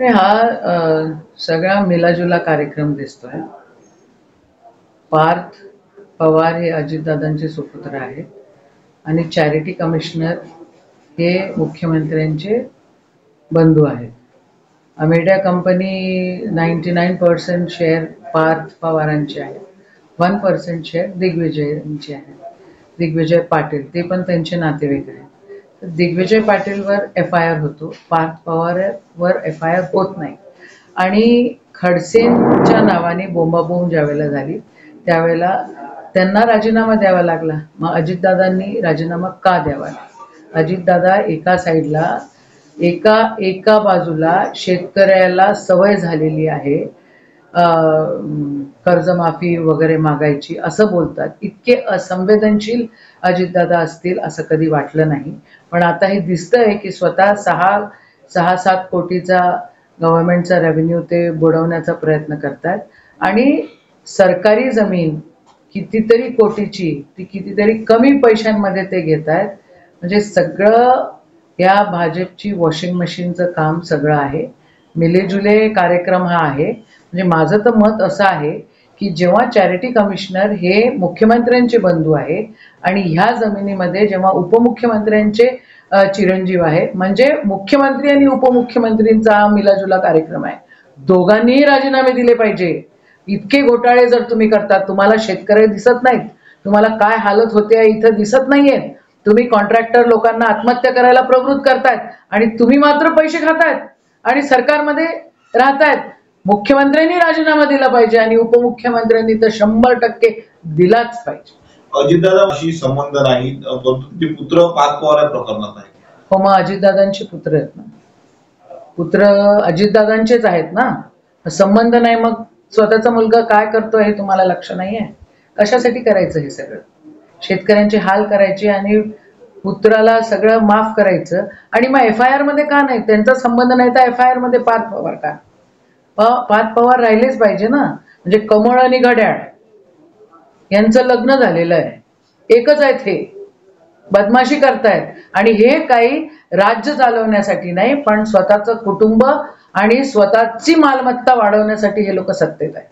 हा सगळा मिलाजुला कार्यक्रम दिसतोय. पार्थ पवार हे अजितदादांचे सुपुत्र आहेत आणि चॅरिटी कमिशनर हे मुख्यमंत्र्यांचे बंधू आहेत. अमेरिका कंपनी 99% शेअर पार्थ पवारांचे आहेत, 1% शेअर दिग्विजयचे आहेत. दिग्विजय पाटील ते पण त्यांचे नातेवाईक आहेत. दिग्विजय पाटीलवर FIR होतो, पार्थ पवारवर FIR होत नाही. आणि खडसेंच्या नावाने बोंबाबोंब ज्यावेळेला झाली त्यावेळेला त्यांना राजीनामा द्यावा लागला. मग अजितदादांनी राजीनामा का द्यावा? अजितदादा एका साईडला एका बाजूला शेतकऱ्याला सवय झालेली आहे कर्जमाफी वगैरे मागायची असं बोलतात. इतके असंवेदनशील अजितदादा असतील असं कधी वाटलं नाही. पण आता हे दिसतंय की स्वतः 6-7 कोटीचा गव्हर्नमेंटचा रेव्हेन्यू ते बुडवण्याचा प्रयत्न करतात आणि सरकारी जमीन कितीतरी कोटीची ती कितीतरी कमी पैशांमध्ये ते घेत आहेत. म्हणजे सगळं या भाजपची वॉशिंग मशीनचं काम सगळं आहे. मिलेजुले कार्यक्रम हा आहे. म्हणजे माझं तर मत असं आहे की जेव्हा चॅरिटी कमिशनर हे मुख्यमंत्र्यांचे बंधू आहे आणि ह्या जमिनीमध्ये जेव्हा उपमुख्यमंत्र्यांचे चिरंजीव आहे, म्हणजे मुख्यमंत्री आणि उपमुख्यमंत्रींचा मिलाजुला कार्यक्रम आहे. दोघांनीही राजीनामे दिले पाहिजे. इतके घोटाळे जर तुम्ही करतात, तुम्हाला शेतकरी दिसत नाहीत, तुम्हाला काय हालत होते इथं दिसत नाहीये, तुम्ही कॉन्ट्रॅक्टर लोकांना आत्महत्या करायला प्रवृत्त करतायत आणि तुम्ही मात्र पैसे खातायत आणि सरकारमध्ये राहतायत. मुख्यमंत्र्यांनी राजीनामा दिला पाहिजे आणि उपमुख्यमंत्र्यांनी तर 100% दिलाच पाहिजे. अजितदादाशी संबंध नाही, ते पुत्र पार्थ पवार या प्रकरणात आहे. हो, मग अजितदादांचे पुत्र आहेत ना, पुत्र अजितदादांचेच आहेत ना. संबंध नाही मग स्वतःचा मुलगा काय करतोय हे तुम्हाला लक्ष नाहीये? कशासाठी करायचं हे सगळं? शेतकऱ्यांचे हाल करायचे आणि पुत्राला सगळं माफ करायचं आणि मग FIR मध्ये का नाही? त्यांचा संबंध नाही तर FIR मध्ये पार्थ पवार का? पार्थ पवार राहिलेच पाहिजे ना. म्हणजे कमळ आणि घड्याळ यांचं लग्न झालेलं आहे, एकच आहेत. हे बदमाशी करतायत आणि हे काही राज्य चालवण्यासाठी नाही, पण स्वतःचं कुटुंब आणि स्वतःची मालमत्ता वाढवण्यासाठी हे लोक सत्तेत आहेत.